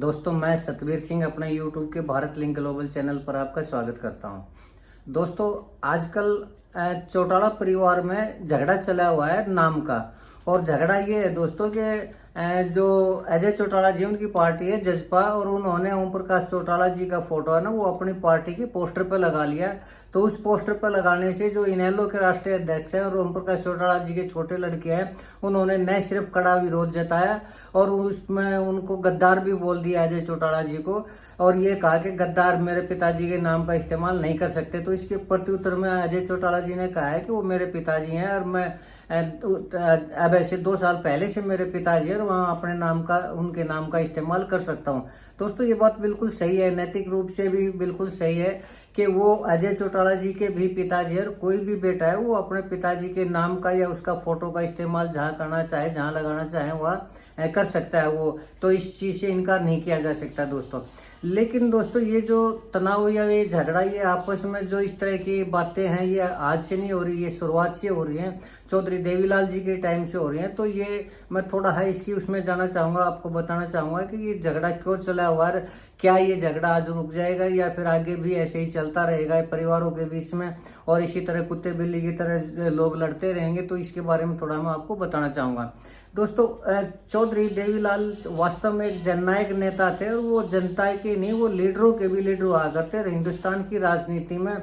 दोस्तों मैं सतवीर सिंह अपने YouTube के भारत लिंक ग्लोबल चैनल पर आपका स्वागत करता हूं। दोस्तों आजकल चौटाला परिवार में झगड़ा चला हुआ है नाम का। और झगड़ा ये है दोस्तों कि जो अजय चौटाला जी उनकी पार्टी है जसपा, और उन्होंने ओम प्रकाश चौटाला जी का फोटो है ना वो अपनी पार्टी के पोस्टर पे लगा लिया। तो उस पोस्टर पे लगाने से जो इनेलो के राष्ट्रीय अध्यक्ष हैं और ओम प्रकाश चौटाला जी के छोटे लड़के हैं उन्होंने न सिर्फ कड़ा विरोध जताया और उसमें उनको गद्दार भी बोल दिया अजय चौटाला जी को, और ये कहा कि गद्दार मेरे पिताजी के नाम का इस्तेमाल नहीं कर सकते। तो इसके प्रत्युत्तर में अजय चौटाला जी ने कहा है कि वो मेरे पिताजी हैं और मैं अब ऐसे 2 साल पहले से मेरे पिताजी और वहाँ अपने नाम का उनके नाम का इस्तेमाल कर सकता हूँ। दोस्तों ये बात बिल्कुल सही है, नैतिक रूप से भी बिल्कुल सही है कि वो अजय चौटाला जी के भी पिताजी और कोई भी बेटा है वो अपने पिताजी के नाम का या उसका फोटो का इस्तेमाल जहाँ करना चाहे जहाँ लगाना चाहे वह कर सकता है वो। तो इस चीज़ से इनकार नहीं किया जा सकता दोस्तों। लेकिन दोस्तों ये जो तनाव या ये झगड़ा ये आपस में जो इस तरह की बातें हैं ये आज से नहीं हो रही, ये शुरुआत से हो रही हैं, चौधरी देवीलाल जी के टाइम से हो रही हैं। तो ये मैं थोड़ा है इसकी उसमें जाना चाहूँगा, आपको बताना चाहूँगा कि ये झगड़ा क्यों चला हुआ है, क्या ये झगड़ा आज रुक जाएगा या फिर आगे भी ऐसे ही चलता रहेगा परिवारों के बीच में और इसी तरह कुत्ते बिल्ली की तरह लोग लड़ते रहेंगे। तो इसके बारे में थोड़ा मैं आपको बताना चाहूँगा। दोस्तों चौधरी देवीलाल वास्तव में एक जननायक नेता थे और वो जनता के नहीं वो लीडरों के भी लीडर हुआ करते। और हिंदुस्तान की राजनीति में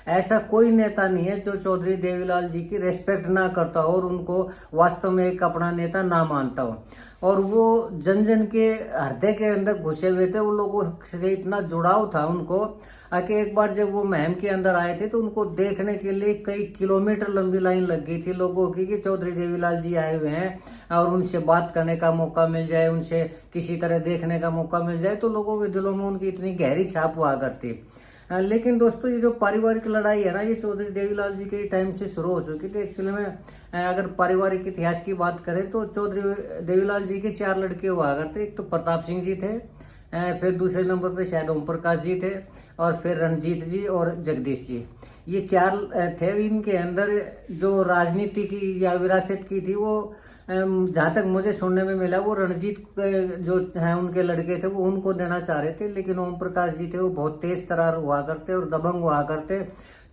ऐसा कोई नेता नहीं है जो चौधरी देवीलाल जी की रेस्पेक्ट ना करता हो और उनको वास्तव में एक अपना नेता ना मानता हो। और वो जन जन के हृदय के अंदर घुसे हुए थे, उन लोगों से इतना जुड़ाव था उनको कि एक बार जब वो महम के अंदर आए थे तो उनको देखने के लिए कई किलोमीटर लंबी लाइन लग गई थी लोगों की कि चौधरी देवीलाल जी आए हुए हैं और उनसे बात करने का मौका मिल जाए, उनसे किसी तरह देखने का मौका मिल जाए। तो लोगों के दिलों में उनकी इतनी गहरी छाप हुआ करती। लेकिन दोस्तों ये जो पारिवारिक लड़ाई है ना ये चौधरी देवीलाल जी के टाइम से शुरू हो चुकी थी। एक्चुअली में अगर पारिवारिक इतिहास की बात करें तो चौधरी देवीलाल जी के 4 लड़के हुआ करते। एक तो प्रताप सिंह जी थे, फिर दूसरे नंबर पे शायद ओम प्रकाश जी थे और फिर रणजीत जी और जगदीश जी। ये 4 थे। इनके अंदर जो राजनीति की या विरासत की थी वो जहाँ तक मुझे सुनने में मिला वो रणजीत जो हैं उनके लड़के थे वो उनको देना चाह रहे थे, लेकिन ओम प्रकाश जी थे वो बहुत तेज तरार हुआ करते और दबंग हुआ करते।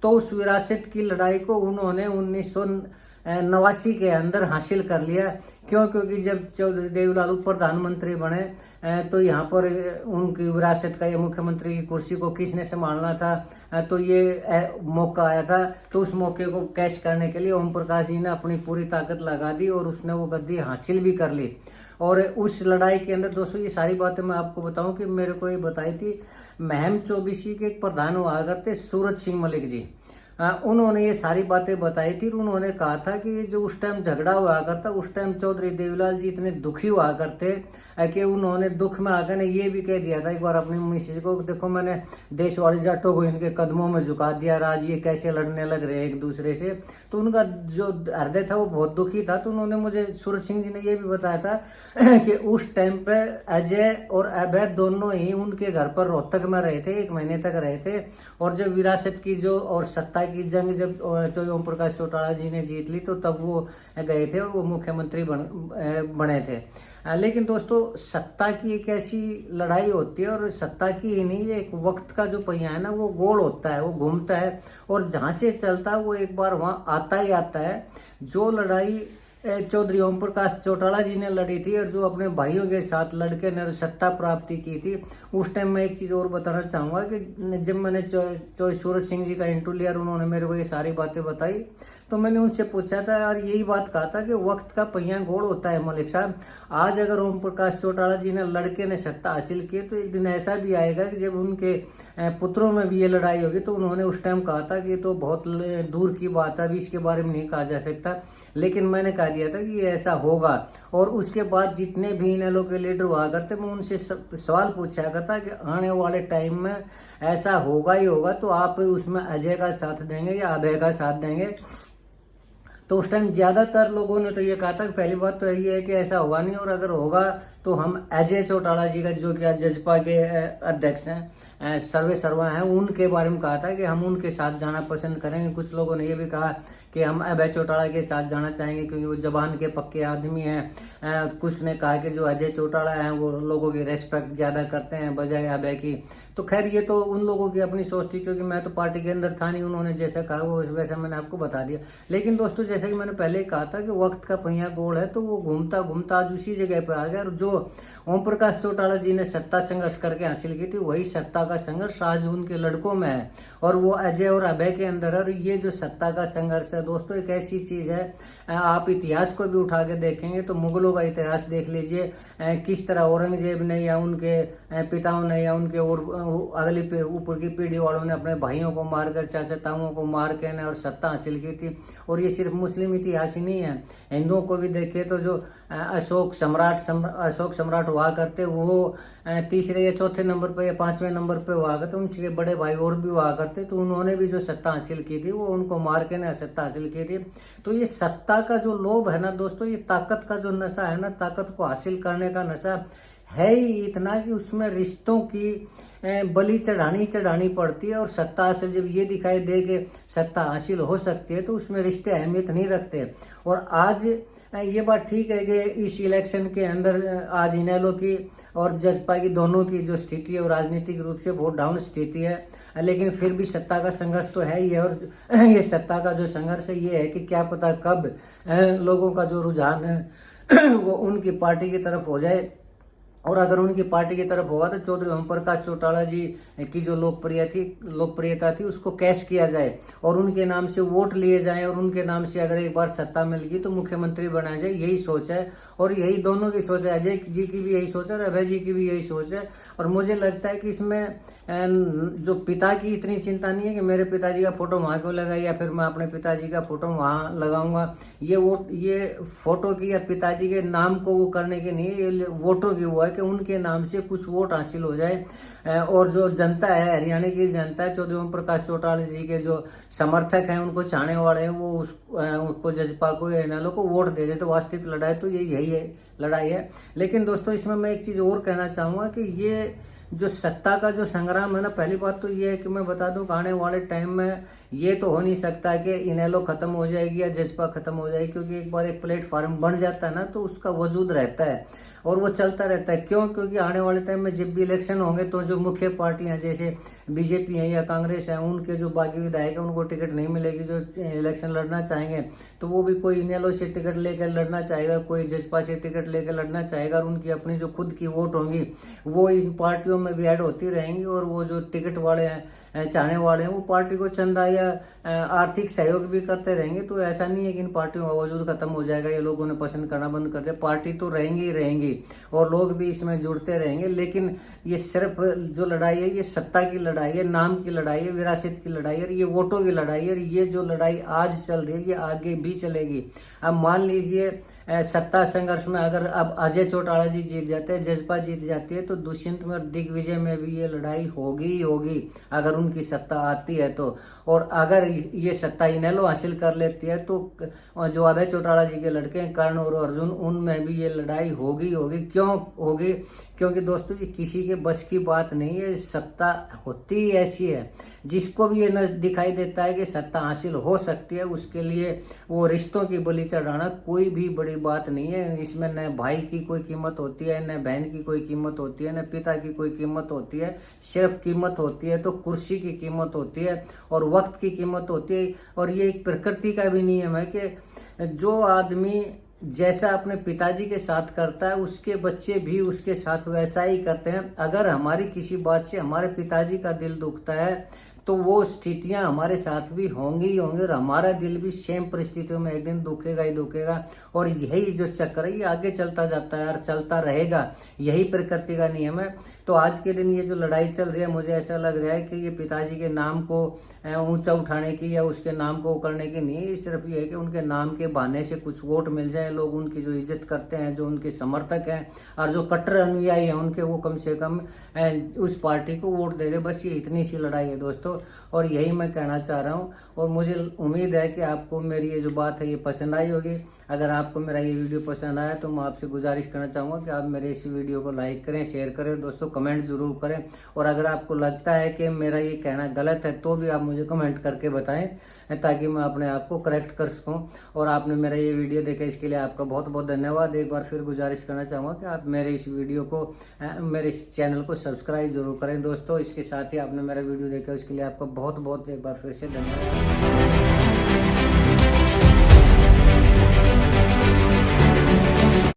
तो उस विरासत की लड़ाई को उन्होंने 1989 के अंदर हासिल कर लिया। क्यों? क्योंकि जब चौधरी देवीलाल प्रधानमंत्री बने तो यहाँ पर उनकी विरासत का या मुख्यमंत्री की कुर्सी को किसने संभालना था, तो ये मौका आया था। तो उस मौके को कैच करने के लिए ओम प्रकाश जी ने अपनी पूरी ताकत लगा दी और उसने वो गद्दी हासिल भी कर ली। और उस लड़ाई के अंदर दोस्तों ये सारी बातें मैं आपको बताऊं कि मेरे को ये बताई थी महम 24 के एक प्रधान हुआ करते सूरज सिंह मलिक जी। उन्होंने ये सारी बातें बताई थी। उन्होंने कहा था कि जो उस टाइम झगड़ा हुआ करता उस टाइम चौधरी देवीलाल जी इतने दुखी हुआ करते कि उन्होंने दुख में आकर ने ये भी कह दिया था एक बार अपनी मिसेज को, देखो मैंने देशवाली जाटों को इनके कदमों में झुका दिया, आज ये कैसे लड़ने लग रहे हैं एक दूसरे से। तो उनका जो हृदय था वो बहुत दुखी था। तो उन्होंने मुझे सूरज सिंह जी ने ये भी बताया था कि उस टाइम पे अजय और अभय दोनों ही उनके घर पर रोहतक में रहे थे, 1 महीने तक रहे थे। और जब विरासत की जो और सत्ता की जंग जब ओम प्रकाश चौटाला जी ने जीत ली तो तब वो गए थे और वो मुख्यमंत्री बने थे। लेकिन दोस्तों सत्ता की एक ऐसी लड़ाई होती है और सत्ता की ही नहीं, एक वक्त का जो पहिया है ना वो गोल होता है, वो घूमता है और जहाँ से चलता है वो एक बार वहाँ आता ही आता है। जो लड़ाई चौधरी ओम प्रकाश चौटाला जी ने लड़ी थी और जो अपने भाइयों के साथ लड़के ने सत्ता प्राप्ति की थी, उस टाइम मैं एक चीज़ और बताना चाहूँगा कि जब मैंने सूरज सिंह जी का इंटरव्यू लिया और उन्होंने मेरे को ये सारी बातें बताई तो मैंने उनसे पूछा था और यही बात कहा था कि वक्त का पहिया गोल होता है मलिक साहब। आज अगर ओम प्रकाश चौटाला जी ने लड़के ने सत्ता हासिल की तो एक दिन ऐसा भी आएगा कि जब उनके पुत्रों में भी ये लड़ाई होगी। तो उन्होंने उस टाइम कहा था कि तो बहुत दूर की बात है, अभी इसके बारे में नहीं कहा जा सकता, लेकिन मैंने कहा दिया था कि ऐसा होगा। और उसके बाद जितने भी इनेलो के लीडर हुआ करते मैं उनसे सवाल पूछा करता कि आने वाले टाइम में ऐसा होगा ही होगा तो आप उसमें अजय का साथ देंगे या अभय का साथ देंगे। तो उस टाइम ज़्यादातर लोगों ने तो ये कहा था कि पहली बात तो यही है कि ऐसा होगा नहीं, और अगर होगा तो हम अजय चौटाला जी का, जो कि आज जजपा के अध्यक्ष हैं, सर्वे सर्वा हैं, उनके बारे में कहा था कि हम उनके साथ जाना पसंद करेंगे। कुछ लोगों ने ये भी कहा कि हम अभय चौटाला के साथ जाना चाहेंगे क्योंकि वो जबान के पक्के आदमी हैं। कुछ ने कहा कि जो अजय चौटाला हैं वो लोगों की रेस्पेक्ट ज़्यादा करते हैं बजाय अभय की। तो खैर ये तो उन लोगों की अपनी सोच थी, क्योंकि मैं तो पार्टी के अंदर था नहीं, उन्होंने जैसा कहा वो वैसा मैंने आपको बता दिया। लेकिन दोस्तों, जैसे कि मैंने पहले कहा था कि वक्त का पहिया गोल है, तो वो घूमता घूमता आज उसी जगह पे आ गया। और जो ओम प्रकाश चौटाला जी ने सत्ता संघर्ष करके हासिल की थी, वही सत्ता का संघर्ष आज उनके लड़कों में है और वो अजय और अभय के अंदर है। और ये जो सत्ता का संघर्ष है दोस्तों, एक ऐसी चीज है, आप इतिहास को भी उठा के देखेंगे तो मुगलों का इतिहास देख लीजिए, किस तरह औरंगजेब ने या उनके पिताओं ने या उनके और अगली ऊपर की पीढ़ी वालों ने अपने भाइयों को मारकर, चाचा ताऊओं को मार के और सत्ता हासिल की थी। और ये सिर्फ मुस्लिम इतिहास ही नहीं है, हिंदुओं को भी देखिए तो जो अशोक सम्राट हुआ करते, वो तीसरे या चौथे नंबर पे या पांचवें नंबर पे हुआ करते, उनके बड़े भाई और भी हुआ करते, तो उन्होंने भी जो सत्ता हासिल की थी वो उनको मार के सत्ता हासिल की थी। तो ये सत्ता का जो लोभ है ना दोस्तों, ये ताकत का जो नशा है ना, ताकत को हासिल करने का नशा है ही इतना कि उसमें रिश्तों की बलि चढ़ानी पड़ती है। और सत्ता हासिल जब ये दिखाई दे कि सत्ता हासिल हो सकती है तो उसमें रिश्ते अहमियत नहीं रखते। और आज ये बात ठीक है कि इस इलेक्शन के अंदर आज इनेलो की और जजपा की दोनों की जो स्थिति है वो राजनीतिक रूप से बहुत डाउन स्थिति है, लेकिन फिर भी सत्ता का संघर्ष तो है ही है। और ये सत्ता का जो संघर्ष है ये है कि क्या पता कब लोगों का जो रुझान है वो उनकी पार्टी की तरफ हो जाए। और अगर उनकी पार्टी की तरफ होगा तो चौधरी ओम प्रकाश चौटाला जी की जो लोकप्रियता थी उसको कैश किया जाए और उनके नाम से वोट लिए जाएं और उनके नाम से अगर एक बार सत्ता मिल गई तो मुख्यमंत्री बनाया जाए। यही सोच है और यही दोनों की सोच है, अजय जी की भी यही सोच है और अभय जी की भी यही सोच है। और मुझे लगता है कि इसमें जो पिता की इतनी चिंता नहीं है कि मेरे पिताजी का फोटो वहां क्यों लगाई या फिर मैं अपने पिताजी का फोटो वहां लगाऊंगा। ये फोटो की या पिताजी के नाम को वो करने की नहीं है, ये वोटों की वो है कि उनके नाम से कुछ वोट हासिल हो जाए। और जो जनता है, हरियाणा की जनता है, चौधरी ओम प्रकाश चौटाला जी के जो समर्थक हैं, उनको चाहने वाले हैं, वो उसको जजपा को या इनेलो को वोट दे दे। तो वास्तविक लड़ाई तो यही है, लड़ाई है। लेकिन दोस्तों इसमें मैं एक चीज और कहना चाहूंगा कि ये जो सत्ता का जो संग्राम है ना, पहली बात तो ये है कि मैं बता दूं आने वाले टाइम में ये तो हो नहीं सकता कि इनेलो खत्म हो जाएगी या जजपा खत्म हो जाएगी, क्योंकि एक बार एक प्लेटफॉर्म बन जाता है ना तो उसका वजूद रहता है और वो चलता रहता है। क्यों? क्योंकि आने वाले टाइम में जब भी इलेक्शन होंगे तो जो मुख्य पार्टियां जैसे बीजेपी है या कांग्रेस है, उनके जो बाकी विधायक है उनको टिकट नहीं मिलेगी। जो इलेक्शन लड़ना चाहेंगे तो वो भी कोई इनेलो से टिकट लेकर लड़ना चाहेगा, कोई जजपा से टिकट लेकर लड़ना चाहेगा और उनकी अपनी जो खुद की वोट होंगी वो इन पार्टियों में भी ऐड होती रहेंगी। और वो जो टिकट वाले हैं, चाहने वाले हैं, वो पार्टी को चंदा या आर्थिक सहयोग भी करते रहेंगे। तो ऐसा नहीं है कि इन पार्टियों का वजूद खत्म हो जाएगा या लोगों ने पसंद करना बंद कर दिया। पार्टी तो रहेंगी ही रहेंगी और लोग भी इसमें जुड़ते रहेंगे। लेकिन ये सिर्फ जो लड़ाई है ये सत्ता की लड़ाई है, नाम की लड़ाई है, विरासत की लड़ाई है, ये वोटों की लड़ाई है। ये जो लड़ाई आज चल रही है ये आगे भी चलेगी। अब मान लीजिए सत्ता संघर्ष में अगर अब अजय चौटाला जी जीत जाते हैं, जजपा जीत जाती है, तो दुष्यंत में और दिग्विजय में भी ये लड़ाई होगी ही होगी अगर उनकी सत्ता आती है तो। और अगर ये सत्ता इनेलो हासिल कर लेती है तो जो अभय चौटाला जी के लड़के हैं कर्ण और अर्जुन, उनमें भी ये लड़ाई होगी होगी। क्यों होगी? क्योंकि दोस्तों ये किसी के बस की बात नहीं है। सत्ता होती ही ऐसी है, जिसको भी ये न दिखाई देता है कि सत्ता हासिल हो सकती है, उसके लिए वो रिश्तों की बलि चढ़ाना कोई भी बड़ी बात नहीं है। इसमें न भाई की कोई कीमत होती है, न बहन की कोई कीमत होती है, न पिता की कोई कीमत होती है। सिर्फ कीमत होती है तो कुर्सी की कीमत होती है और वक्त की कीमत होती है। और ये एक प्रकृति का भी नियम है कि जो आदमी जैसा अपने पिताजी के साथ करता है उसके बच्चे भी उसके साथ वैसा ही करते हैं। अगर हमारी किसी बात से हमारे पिताजी का दिल दुखता है तो वो स्थितियां हमारे साथ भी होंगी ही होंगी और हमारा दिल भी सेम परिस्थितियों में एक दिन दुखेगा ही दुखेगा। और यही जो चक्र है ये आगे चलता जाता है और चलता रहेगा, यही प्रकृति का नियम है। तो आज के दिन ये जो लड़ाई चल रही है, मुझे ऐसा लग रहा है कि ये पिताजी के नाम को ऊंचा उठाने की या उसके नाम को करने की नहीं है। सिर्फ ये है कि उनके नाम के बहाने से कुछ वोट मिल जाए, लोग उनकी जो इज्जत करते हैं, जो उनके समर्थक हैं और जो कट्टर अनुयायी हैं उनके, वो कम से कम उस पार्टी को वोट दे दे। बस ये इतनी सी लड़ाई है दोस्तों। दोस्तों, और यही मैं कहना चाह रहा हूँ। और मुझे उम्मीद है कि आपको मेरी ये जो बात है ये पसंद आई होगी। अगर आपको मेरा ये वीडियो पसंद आया तो मैं आपसे गुजारिश करना चाहूँगा कि आप मेरे इस वीडियो को लाइक करें, शेयर करें दोस्तों, कमेंट जरूर करें। और अगर आपको लगता है कि मेरा ये कहना गलत है तो भी आप मुझे कमेंट करके बताएं, ताकि मैं अपने आप को करेक्ट कर सकूं। और आपने मेरा ये वीडियो देखा इसके लिए आपका बहुत बहुत धन्यवाद। एक बार फिर गुजारिश करना चाहूँगा कि आप मेरे इस वीडियो को, मेरे इस चैनल को सब्सक्राइब जरूर करें दोस्तों। इसके साथ ही आपने मेरा वीडियो देखा इसके लिए आपका बहुत बहुत एक बार फिर से धन्यवाद।